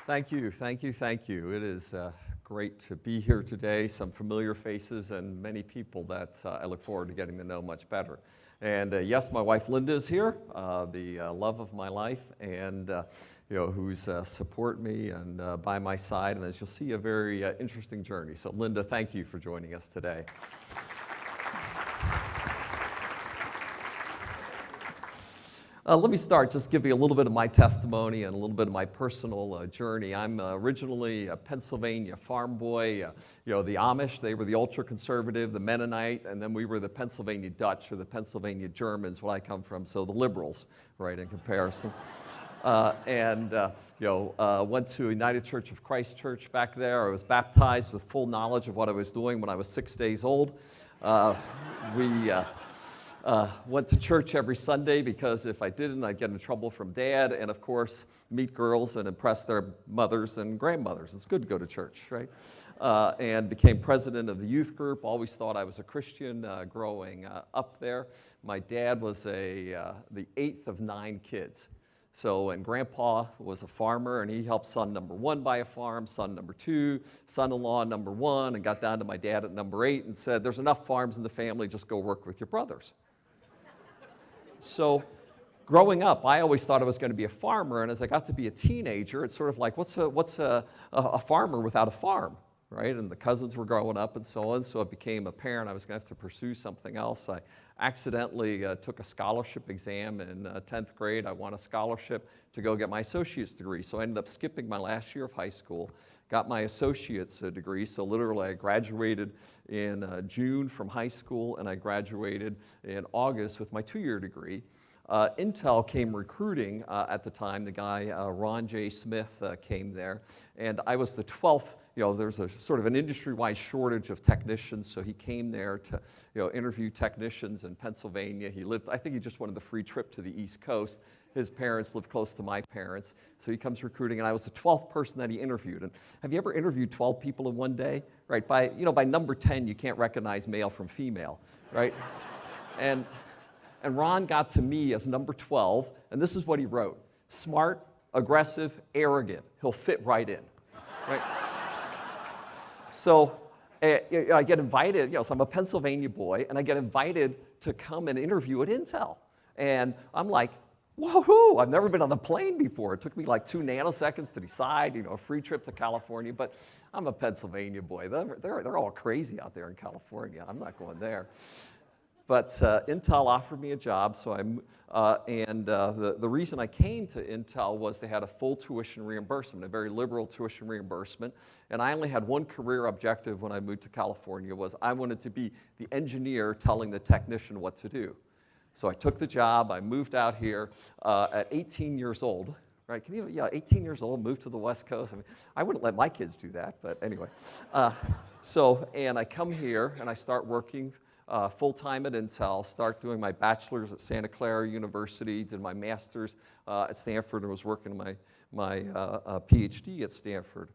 Thank you, thank you, thank you. It is great to be here today. Some familiar faces and many people that I look forward to getting to know much better. And yes, my wife Linda is here, the love of my life, and who's support me and by my side. And as you'll see, a very interesting journey. So Linda, thank you for joining us today. Let me start, just give you a little bit of my testimony and a little bit of my personal journey. I'm originally a Pennsylvania farm boy. The Amish, they were the ultra-conservative, the Mennonite, and then we were the Pennsylvania Dutch or the Pennsylvania Germans, where I come from, so the liberals, right, in comparison. Went to United Church of Christ Church back there. I was baptized with full knowledge of what I was doing when I was 6 days old. Went to church every Sunday because if I didn't, I'd get in trouble from Dad, and of course, meet girls and impress their mothers and grandmothers. It's good to go to church, right? And became president of the youth group. Always thought I was a Christian growing up there. My dad was the 8th of 9 kids. So, and Grandpa was a farmer, and he helped son number 1 buy a farm, son number 2, son-in-law number 1, and got down to my dad at number 8 and said, "There's enough farms in the family, just go work with your brothers." So growing up, I always thought I was going to be a farmer, and as I got to be a teenager, it's sort of like, what's a farmer without a farm, right? And the cousins were growing up and so on, so it became apparent I was going to have to pursue something else. I accidentally took a scholarship exam in 10th grade. I won a scholarship to go get my associate's degree, so I ended up skipping my last year of high school, got my associate's degree, so literally I graduated in June from high school, and I graduated in August with my 2-year degree. Intel came recruiting at the time. The guy, Ron J. Smith, came there, and I was the 12th. There's a sort of an industry-wide shortage of technicians, so he came there to interview technicians in Pennsylvania. I think he just wanted the free trip to the East Coast. His parents lived close to my parents, so he comes recruiting, and I was the 12th person that he interviewed. And have you ever interviewed 12 people in one day? Right, by number 10, you can't recognize male from female, right? And Ron got to me as number 12, and this is what he wrote: smart, aggressive, arrogant. He'll fit right in, right? So I get invited, so I'm a Pennsylvania boy, and I get invited to come and interview at Intel. And I'm like, woohoo, I've never been on the plane before. It took me like 2 nanoseconds to decide, a free trip to California, but I'm a Pennsylvania boy. They're all crazy out there in California. I'm not going there. But Intel offered me a job, so the reason I came to Intel was they had a full tuition reimbursement, a very liberal tuition reimbursement, and I only had one career objective when I moved to California, was I wanted to be the engineer telling the technician what to do. So I took the job, I moved out here at 18 years old, right? 18 years old, moved to the West Coast. I wouldn't let my kids do that, but anyway. And I come here and I start working full-time at Intel, start doing my bachelor's at Santa Clara University, did my master's at Stanford, and was working my PhD at Stanford.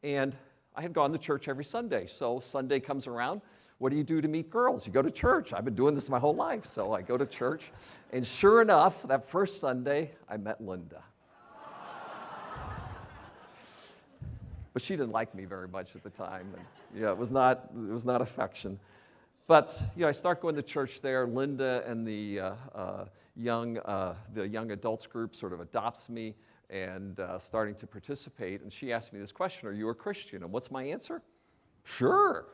And I had gone to church every Sunday, so Sunday comes around. What do you do to meet girls? You go to church. I've been doing this my whole life, so I go to church, and sure enough, that first Sunday, I met Linda. But she didn't like me very much at the time, and it was not affection. But I start going to church there. Linda and the young adults group sort of adopts me and starting to participate. And she asked me this question: "Are you a Christian?" And what's my answer? Sure.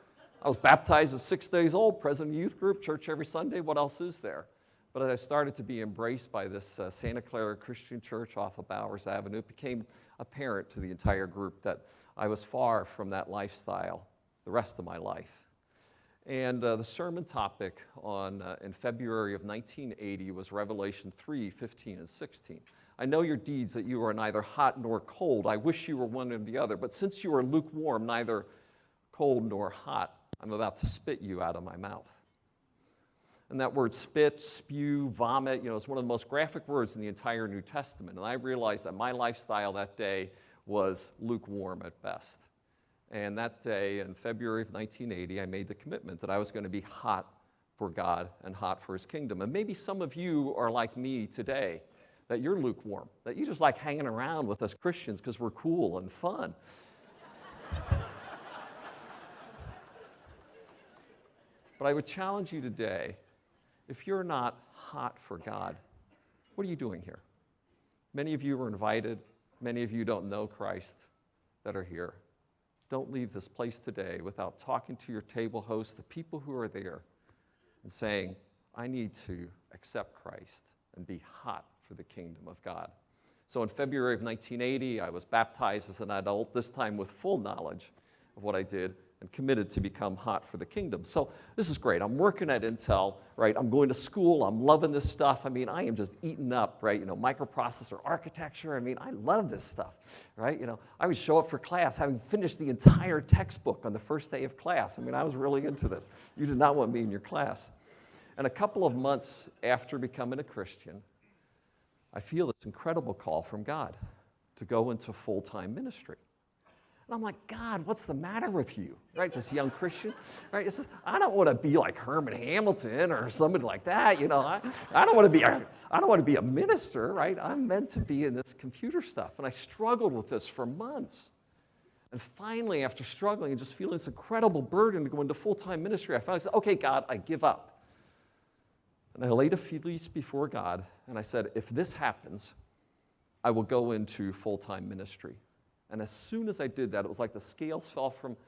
I was baptized at 6 days old, president of the youth group, church every Sunday. What else is there? But as I started to be embraced by this Santa Clara Christian Church off of Bowers Avenue, it became apparent to the entire group that I was far from that lifestyle the rest of my life. And the sermon topic in February of 1980 was Revelation 3:15 and 16. "I know your deeds, that you are neither hot nor cold. I wish you were one or the other. But since you are lukewarm, neither cold nor hot, I'm about to spit you out of my mouth." And that word spit, spew, vomit, is one of the most graphic words in the entire New Testament. And I realized that my lifestyle that day was lukewarm at best. And that day, in February of 1980, I made the commitment that I was going to be hot for God and hot for His kingdom. And maybe some of you are like me today, that you're lukewarm, that you just like hanging around with us Christians because we're cool and fun. But I would challenge you today, if you're not hot for God, what are you doing here? Many of you were invited. Many of you don't know Christ that are here. Don't leave this place today without talking to your table hosts, the people who are there, and saying, I need to accept Christ and be hot for the kingdom of God. So in February of 1980, I was baptized as an adult, this time with full knowledge of what I did, and committed to become hot for the kingdom. So this is great. I'm working at Intel, right? I'm going to school. I'm loving this stuff. I mean, I am just eating up, right? You know, microprocessor architecture. I mean, I love this stuff, right? You know, I would show up for class having finished the entire textbook on the first day of class. I mean, I was really into this. You did not want me in your class. And a couple of months after becoming a Christian, I feel this incredible call from God to go into full-time ministry. And I'm like, God, what's the matter with you, right? This young Christian, right? It says, I don't want to be like Herman Hamilton or somebody like that, you know. I don't want to be a minister, right? I'm meant to be in this computer stuff. And I struggled with this for months. And finally, after struggling and just feeling this incredible burden to go into full-time ministry, I finally said, okay, God, I give up. And I laid a fleece before God, and I said, if this happens, I will go into full-time ministry. And as soon as I did that, it was like the scales fell from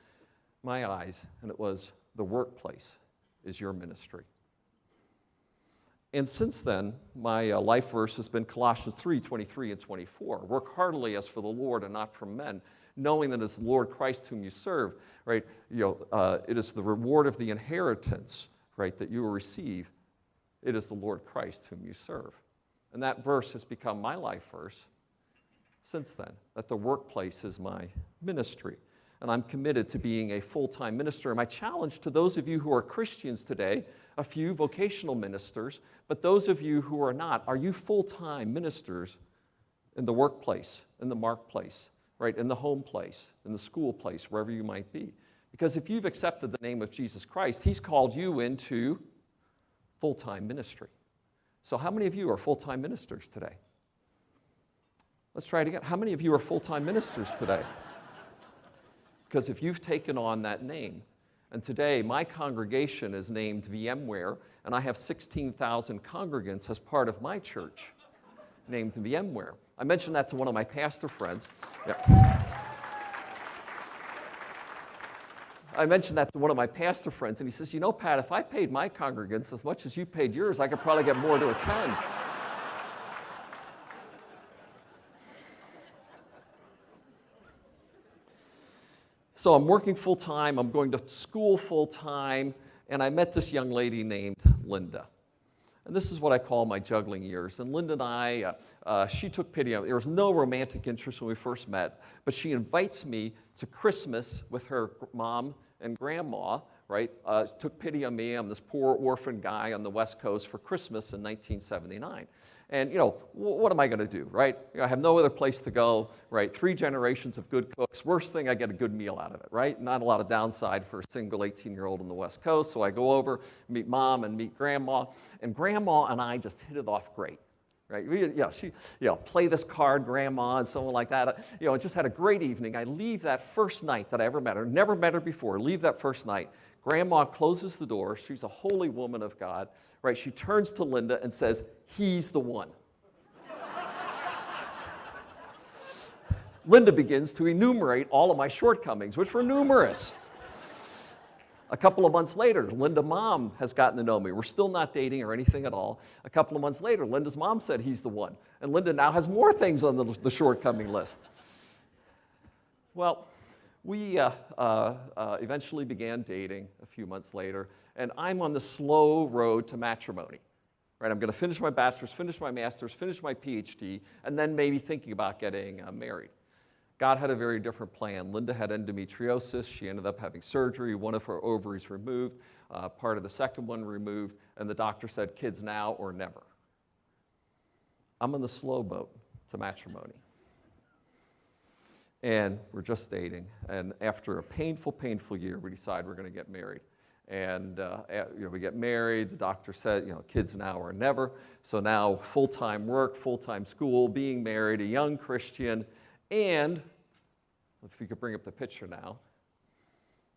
my eyes, and it was, the workplace is your ministry. And since then, my life verse has been Colossians 3:23 and 24. Work heartily as for the Lord and not for men, knowing that it's the Lord Christ whom you serve, right? It is the reward of the inheritance, right, that you will receive. It is the Lord Christ whom you serve. And that verse has become my life verse since then, that the workplace is my ministry. And I'm committed to being a full-time minister. And my challenge to those of you who are Christians today, a few vocational ministers, but those of you who are not, are you full-time ministers in the workplace, in the marketplace, right, in the home place, in the school place, wherever you might be? Because if you've accepted the name of Jesus Christ, he's called you into full-time ministry. So how many of you are full-time ministers today? Let's try it again. How many of you are full-time ministers today? Because if you've taken on that name, and today my congregation is named VMware, and I have 16,000 congregants as part of my church named VMware. I mentioned that to one of my pastor friends. Yeah. I mentioned that to one of my pastor friends, and he says, you know, Pat, if I paid my congregants as much as you paid yours, I could probably get more to attend. So I'm working full-time, I'm going to school full-time, and I met this young lady named Linda. And this is what I call my juggling years. And Linda and I, she took pity on me. There was no romantic interest when we first met, but she invites me to Christmas with her mom and grandma, right? Took pity on me. I'm this poor orphan guy on the West Coast for Christmas in 1979. And, you know, what am I going to do, right? You know, I have no other place to go, right? 3 generations of good cooks. Worst thing, I get a good meal out of it, right? Not a lot of downside for a single 18-year-old on the West Coast. So I go over, meet mom and meet grandma. And grandma and I just hit it off great, right? She play this card, grandma, and someone like that. Just had a great evening. I leave that first night that I ever met her. Never met her before. Leave that first night. Grandma closes the door. She's a holy woman of God, right? She turns to Linda and says, he's the one. Linda begins to enumerate all of my shortcomings, which were numerous. A couple of months later, Linda's mom has gotten to know me. We're still not dating or anything at all. A couple of months later, Linda's mom said he's the one. And Linda now has more things on the shortcoming list. Well, we eventually began dating a few months later, and I'm on the slow road to matrimony. Right? I'm going to finish my bachelor's, finish my master's, finish my PhD, and then maybe thinking about getting married. God had a very different plan. Linda had endometriosis. She ended up having surgery, one of her ovaries removed, part of the second one removed, and the doctor said, kids now or never. I'm on the slow boat to matrimony. And we're just dating. And after a painful, painful year, we decide we're going to get married. And we get married. The doctor said, kids now or never. So now full-time work, full-time school, being married, a young Christian, and if you could bring up the picture now,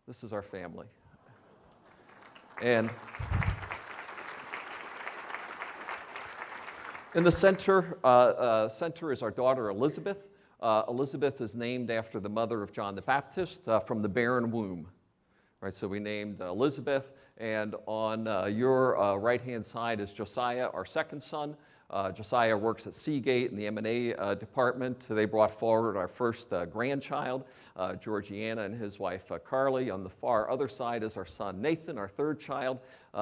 this is our family. And in the center is our daughter Elizabeth. Elizabeth is named after the mother of John the Baptist from the barren womb. Right, so we named Elizabeth, and on your right-hand side is Josiah, our second son. Josiah works at Seagate in the M&A department. They brought forward our first grandchild, Georgiana, and his wife, Carly. On the far other side is our son, Nathan, our third child.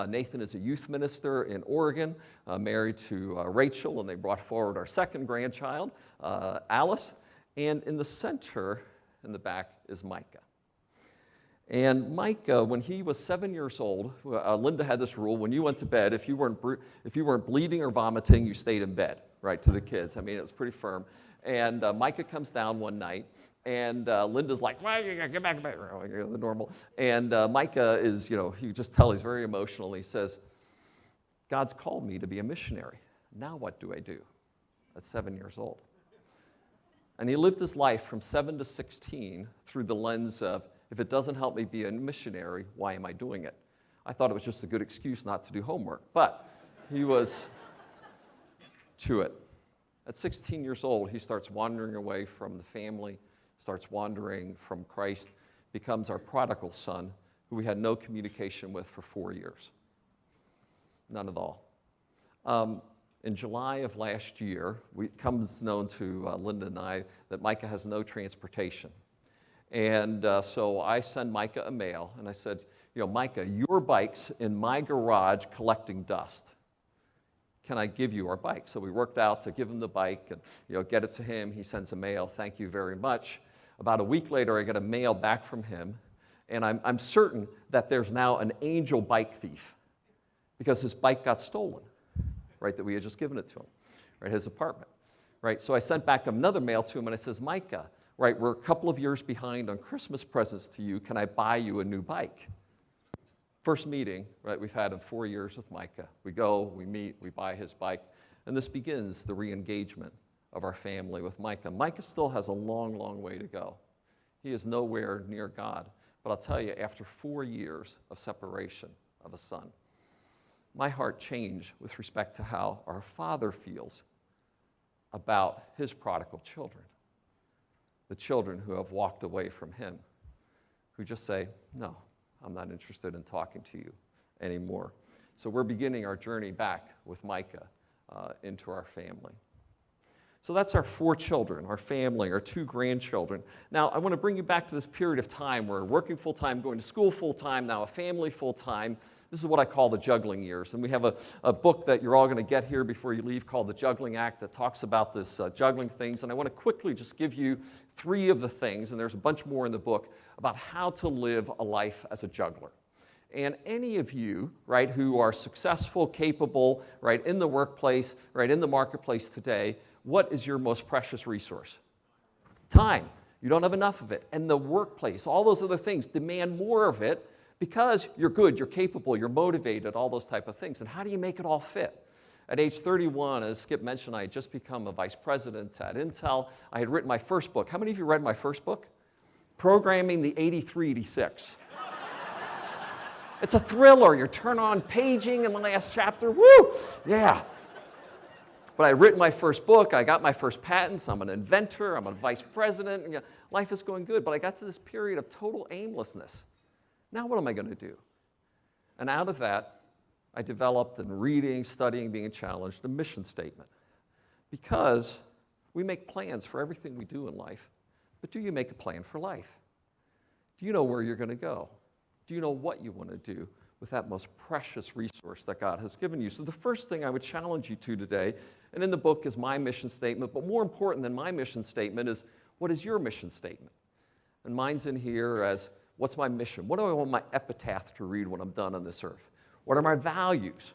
Nathan is a youth minister in Oregon, married to Rachel, and they brought forward our second grandchild, Alice. And in the center, in the back, is Micah. And Micah, when he was 7 years old, Linda had this rule: when you went to bed, if you weren't bleeding or vomiting, you stayed in bed, right, to the kids. I mean, it was pretty firm. And Micah comes down one night, and Linda's like, well, you gotta get back to bed, the normal. And Micah is, you just tell he's very emotional. He says, God's called me to be a missionary. Now what do I do? At 7 years old. And he lived his life from 7 to 16 through the lens of, if it doesn't help me be a missionary, why am I doing it? I thought it was just a good excuse not to do homework, but he was to it. At 16 years old, he starts wandering away from the family, starts wandering from Christ, becomes our prodigal son, who we had no communication with for 4 years. None at all. In July of last year, it becomes known to Linda and I that Micah has no transportation. And so I send Micah a mail, and I said, Micah, your bike's in my garage collecting dust. Can I give you our bike? So we worked out to give him the bike and get it to him. He sends a mail, thank you very much. About a week later, I get a mail back from him, and I'm certain that there's now an angel bike thief because his bike got stolen, right, that we had just given it to him, right, his apartment, right? So I sent back another mail to him, and I says, Micah, right, we're a couple of years behind on Christmas presents to you. Can I buy you a new bike? First meeting, right, we've had in 4 years with Micah. We go, we meet, we buy his bike, and this begins the re-engagement of our family with Micah. Micah still has a long, long way to go. He is nowhere near God. But I'll tell you, after 4 years of separation of a son, my heart changed with respect to how our Father feels about his prodigal children. The children who have walked away from him, who just say, no, I'm not interested in talking to you anymore. So we're beginning our journey back with Micah into our family. So that's our 4 children, our family, our 2 grandchildren. Now, I want to bring you back to this period of time where working full-time, going to school full-time, now a family full-time. This is what I call the juggling years. And we have a book that you're all going to get here before you leave called The Juggling Act that talks about this juggling things. And I want to quickly just give you 3 of the things, and there's a bunch more in the book, about how to live a life as a juggler. And any of you, right, who are successful, capable, right, in the workplace, right, in the marketplace today, what is your most precious resource? Time. You don't have enough of it. And the workplace, all those other things, demand more of it because you're good, you're capable, you're motivated, all those type of things. And how do you make it all fit? At age 31, as Skip mentioned, I had just become a vice president at Intel. I had written my first book. How many of you read my first book? Programming the 8386. It's a thriller. You turn on paging in the last chapter. Woo! Yeah. But I had written my first book. I got my first patents. I'm an inventor. I'm a vice president. Life is going good. But I got to this period of total aimlessness. Now what am I going to do? And out of that, I developed, in reading, studying, being challenged, a mission statement. Because we make plans for everything we do in life. But do you make a plan for life? Do you know where you're going to go? Do you know what you want to do with that most precious resource that God has given you? So the first thing I would challenge you to today, and in the book is my mission statement, but more important than my mission statement is, what is your mission statement? And mine's in here as, what's my mission? What do I want my epitaph to read when I'm done on this earth? What are my values?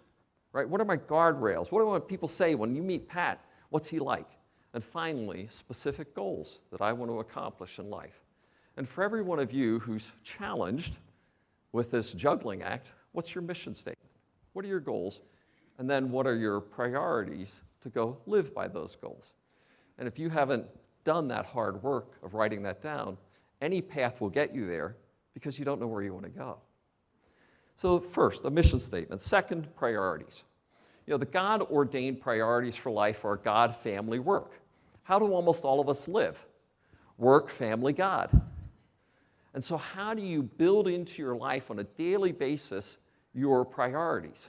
Right? What are my guardrails? What do I want people to say when you meet Pat? What's he like? And finally, specific goals that I want to accomplish in life. And for every one of you who's challenged with this juggling act, what's your mission statement? What are your goals? And then what are your priorities to go live by those goals? And if you haven't done that hard work of writing that down, any path will get you there because you don't know where you want to go. So first, a mission statement. Second, priorities. The God-ordained priorities for life are God, family, work. How do almost all of us live? Work, family, God. And so how do you build into your life on a daily basis your priorities?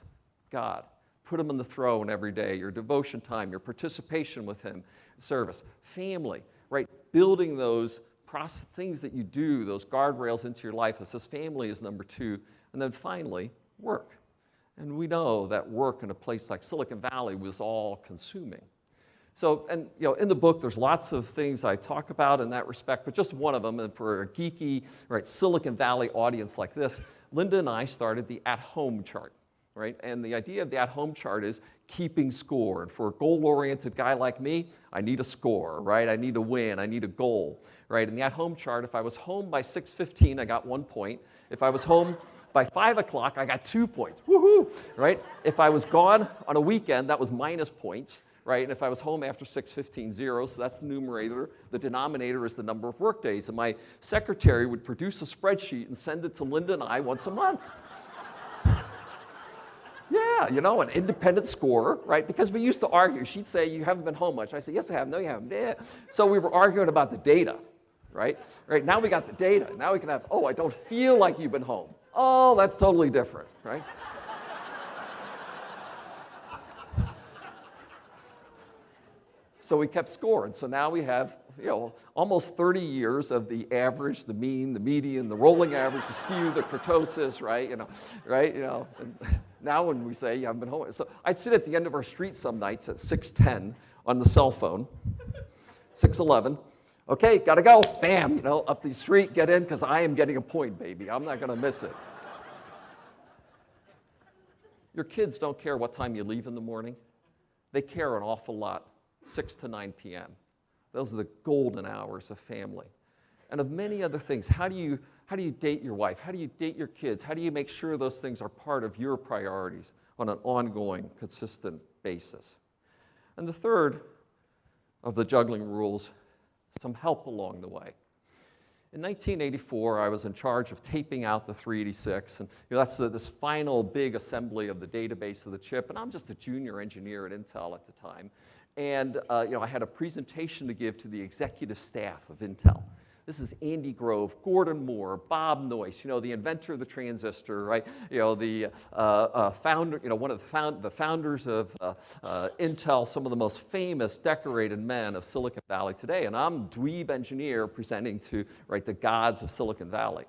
God. Put him in the throne every day, your devotion time, your participation with him, service. Family, right? Building those things that you do, those guardrails into your life. It says family is number 2. And then finally, work. And we know that work in a place like Silicon Valley was all consuming. So, and in the book, there's lots of things I talk about in that respect, but just one of them, and for a geeky, right, Silicon Valley audience like this, Linda and I started the at-home chart, right? And the idea of the at-home chart is keeping score. And for a goal-oriented guy like me, I need a score, right? I need a win, I need a goal, right? In the at-home chart, if I was home by 6:15, I got 1 point. If I was home by 5 o'clock, I got 2 points, woohoo, right? If I was gone on a weekend, that was minus points. Right, and if I was home after 6:15, 0, so that's the numerator. The denominator is the number of work days. And my secretary would produce a spreadsheet and send it to Linda and I once a month. Yeah, an independent scorer, right? Because we used to argue. She'd say, you haven't been home much. I said, yes, I have. No, you haven't. Yeah. So we were arguing about the data, right? Right, now we got the data. Now we can have, I don't feel like you've been home. Oh, that's totally different, right? So we kept score, and so now we have, almost 30 years of the average, the mean, the median, the rolling average, the skew, the kurtosis, right? And now when we say, I've been home. So I'd sit at the end of our street some nights at 6:10 on the cell phone, 6:11. Okay, gotta go, bam, up the street, get in, because I am getting a point, baby. I'm not gonna miss it. Your kids don't care what time you leave in the morning. They care an awful lot. 6 to 9 p.m. Those are the golden hours of family. And of many other things. How do you date your wife? How do you date your kids? How do you make sure those things are part of your priorities on an ongoing, consistent basis? And the third of the juggling rules, some help along the way. In 1984, I was in charge of taping out the 386, and that's this final big assembly of the database of the chip, and I'm just a junior engineer at Intel at the time. And I had a presentation to give to the executive staff of Intel. This is Andy Grove, Gordon Moore, Bob Noyce, the inventor of the transistor, right? The founder, one of the founders of Intel, some of the most famous, decorated men of Silicon Valley today. And I'm dweeb engineer presenting to, the gods of Silicon Valley.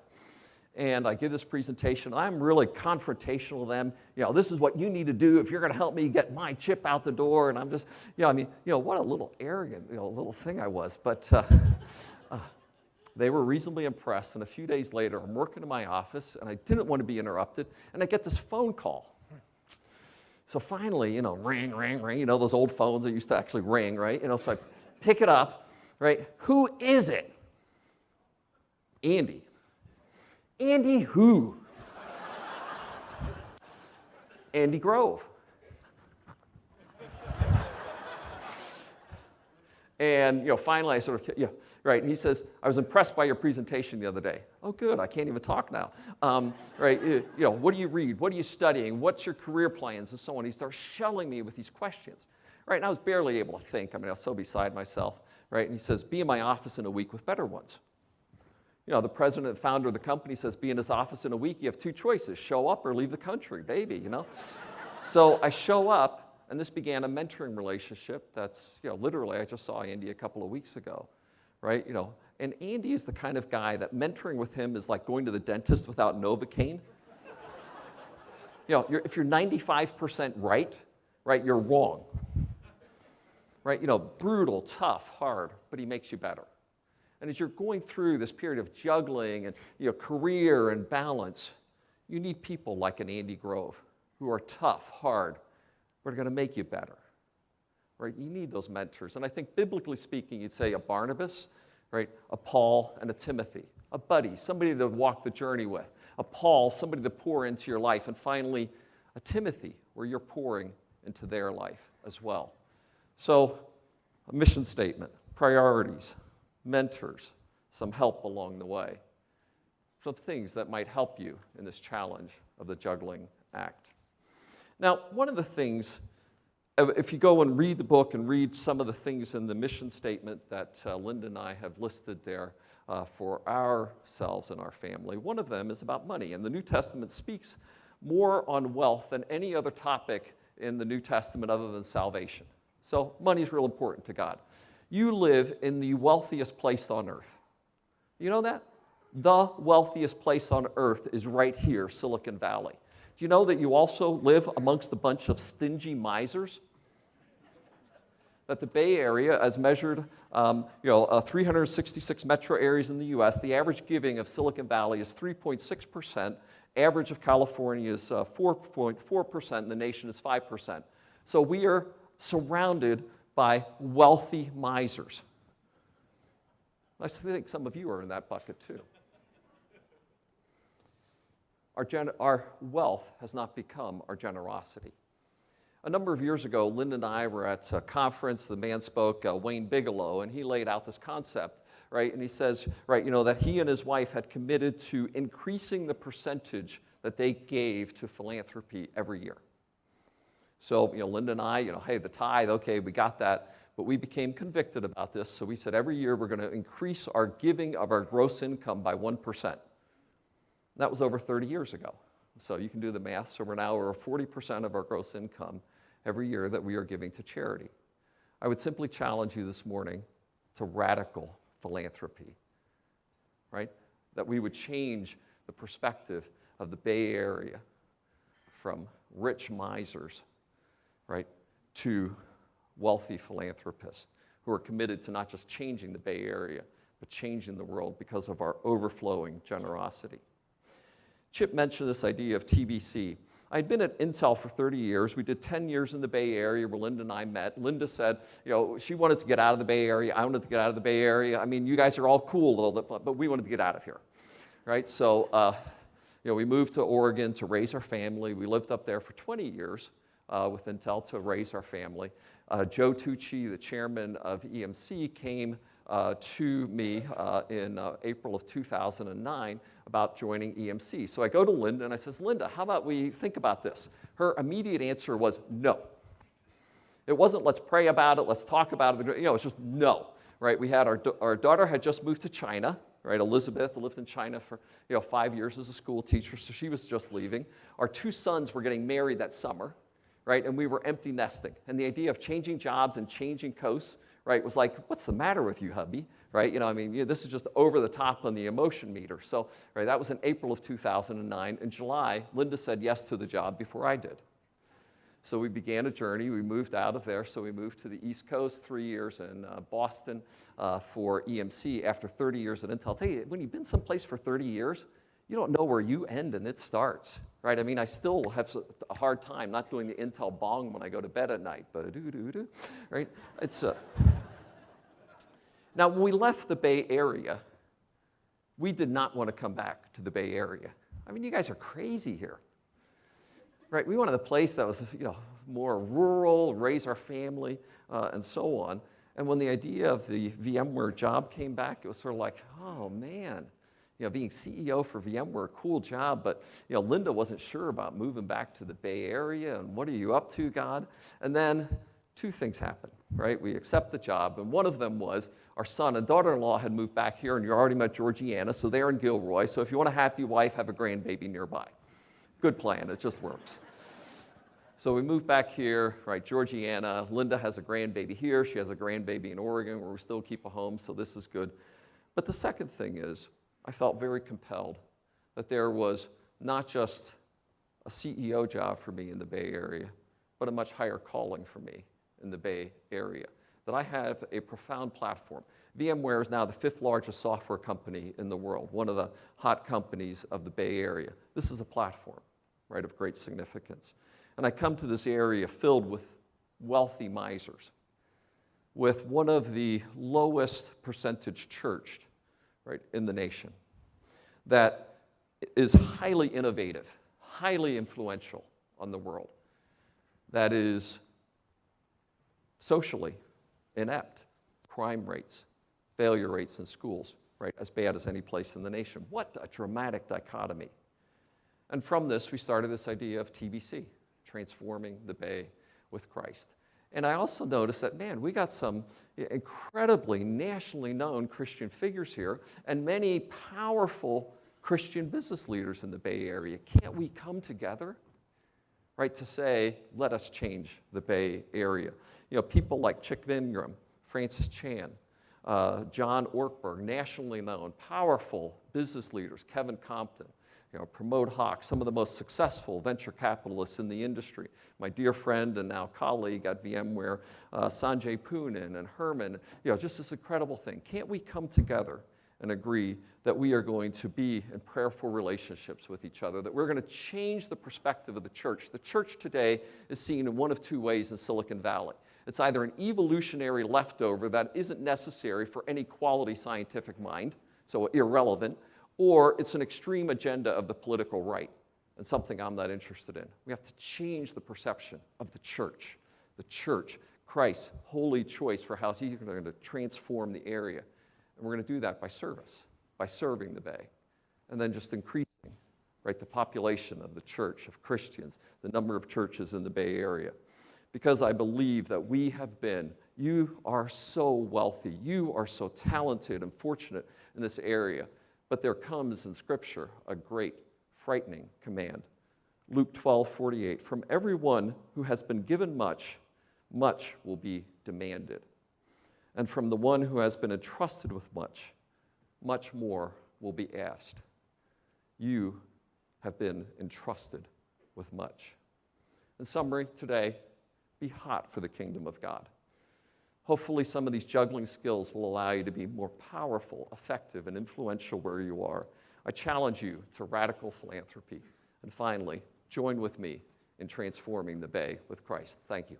And I give this presentation. I'm really confrontational with them. This is what you need to do if you're going to help me get my chip out the door. And I'm just, what a little arrogant, little thing I was. But they were reasonably impressed. And a few days later, I'm working in my office, and I didn't want to be interrupted. And I get this phone call. So finally, ring, ring, ring. Those old phones that used to actually ring, right? So I pick it up, right? Who is it? Andy. Andy who? Andy Grove. And finally I sort of, right, and he says, I was impressed by your presentation the other day. Oh good, I can't even talk now. Right, what do you read? What are you studying? What's your career plans? And so on. He starts shelling me with these questions. Right, and I was barely able to think. I was so beside myself. Right, and he says, be in my office in a week with better ones. The president and founder of the company says, be in his office in a week. You have 2 choices, show up or leave the country, baby, So I show up, and this began a mentoring relationship that's, literally, I just saw Andy a couple of weeks ago, right? And Andy is the kind of guy that mentoring with him is like going to the dentist without Novocaine. If you're 95% right, you're wrong. Right, brutal, tough, hard, but he makes you better. And as you're going through this period of juggling and career and balance, you need people like an Andy Grove who are tough, hard, but are going to make you better. Right? You need those mentors. And I think biblically speaking, you'd say a Barnabas, right? A Paul and a Timothy, a buddy, somebody to walk the journey with. a Paul, somebody to pour into your life, and finally, a Timothy, where you're pouring into their life as well. So, a mission statement, priorities, mentors, some help along the way, some things that might help you in this challenge of the juggling act. Now, one of the things, if you go and read the book and read some of the things in the mission statement that Linda and I have listed there for ourselves and our family, one of them is about money. And the New Testament speaks more on wealth than any other topic in the New Testament other than salvation. So money is real important to God. You live in the wealthiest place on earth. You know that? The wealthiest place on earth is right here, Silicon Valley. Do you know that you also live amongst a bunch of stingy misers? That the Bay Area, as measured, 366 metro areas in the U.S., the average giving of Silicon Valley is 3.6%. Average of California is 4.4%, and the nation is 5%. So we are surrounded by wealthy misers. I think some of you are in that bucket too. Our wealth has not become our generosity. A number of years ago, Linda and I were at a conference. The man spoke, Wayne Bigelow, and he laid out this concept, right? And he says, right, that he and his wife had committed to increasing the percentage that they gave to philanthropy every year. So, Linda and I, hey, the tithe, okay, we got that. But we became convicted about this, so we said every year we're going to increase our giving of our gross income by 1%. That was over 30 years ago. So you can do the math. So we're now over 40% of our gross income every year that we are giving to charity. I would simply challenge you this morning to radical philanthropy, right? That we would change the perspective of the Bay Area from rich misers, right, to wealthy philanthropists who are committed to not just changing the Bay Area, but changing the world because of our overflowing generosity. Chip mentioned this idea of TBC. I'd been at Intel for 30 years. We did 10 years in the Bay Area where Linda and I met. Linda said, she wanted to get out of the Bay Area. I wanted to get out of the Bay Area. I mean, you guys are all cool a little bit, but we wanted to get out of here, right? So, we moved to Oregon to raise our family. We lived up there for 20 years with Intel to raise our family. Joe Tucci, the chairman of EMC, came to me in April of 2009 about joining EMC. So I go to Linda and I says, Linda, how about we think about this? Her immediate answer was no. It wasn't let's pray about it, let's talk about it. It's just no, right? We had our daughter had just moved to China, right? Elizabeth lived in China for 5 years as a school teacher, so she was just leaving. Our 2 sons were getting married that summer, right? And we were empty nesting. And the idea of changing jobs and changing coasts, right, was like, what's the matter with you, hubby? Right? This is just over the top on the emotion meter. So, right, that was in April of 2009. In July, Linda said yes to the job before I did. So we began a journey. We moved out of there. So we moved to the East Coast, 3 years in Boston for EMC after 30 years at Intel. I'll tell you, when you've been someplace for 30 years, you don't know where you end and it starts, right? I still have a hard time not doing the Intel bong when I go to bed at night, right? Now, when we left the Bay Area, we did not want to come back to the Bay Area. You guys are crazy here, right? We wanted a place that was, more rural, raise our family, and so on. And when the idea of the VMware job came back, it was sort of like, oh man, being CEO for VMware, cool job, but Linda wasn't sure about moving back to the Bay Area, and what are you up to, God? And then 2 things happened, right? We accept the job, and one of them was our son and daughter-in-law had moved back here, and you already met Georgiana, so they're in Gilroy, so if you want a happy wife, have a grandbaby nearby. Good plan, it just works. So we moved back here, right, Georgiana. Linda has a grandbaby here. She has a grandbaby in Oregon where we still keep a home, so this is good. But the second thing is, I felt very compelled that there was not just a CEO job for me in the Bay Area, but a much higher calling for me in the Bay Area, that I have a profound platform. VMware is now the 5th largest software company in the world, one of the hot companies of the Bay Area. This is a platform, right, of great significance. And I come to this area filled with wealthy misers, with one of the lowest percentage churched, right, in the nation, that is highly innovative, highly influential on the world, that is socially inept, crime rates, failure rates in schools, right, as bad as any place in the nation. What a dramatic dichotomy. And from this, we started this idea of TBC, transforming the Bay with Christ. And I also noticed that, man, we got some incredibly nationally known Christian figures here and many powerful Christian business leaders in the Bay Area. Can't we come together, right, to say, let us change the Bay Area? You know, people like Chick Ingram, Francis Chan, John Ortberg, nationally known, powerful business leaders, Kevin Compton, you know, Pramod Hawk, some of the most successful venture capitalists in the industry. My dear friend and now colleague at VMware, Sanjay Poonen and Herman, you know, just this incredible thing. Can't we come together and agree that we are going to be in prayerful relationships with each other, that we're going to change the perspective of the church? The church today is seen in one of two ways in Silicon Valley. It's either an evolutionary leftover that isn't necessary for any quality scientific mind, so irrelevant, or it's an extreme agenda of the political right, and something I'm not interested in. We have to change the perception of the church. The church, Christ's holy choice for how he's going to transform the area. And we're going to do that by service, by serving the Bay, and then just increasing, right, the population of the church, of Christians, the number of churches in the Bay Area. Because I believe that we have been, you are so wealthy, you are so talented and fortunate in this area, but there comes in Scripture a great, frightening command. Luke 12:48, from everyone who has been given much, much will be demanded. And from the one who has been entrusted with much, much more will be asked. You have been entrusted with much. In summary, today, be hot for the kingdom of God. Hopefully some of these juggling skills will allow you to be more powerful, effective, and influential where you are. I challenge you to radical philanthropy. And finally, join with me in transforming the Bay with Christ. Thank you.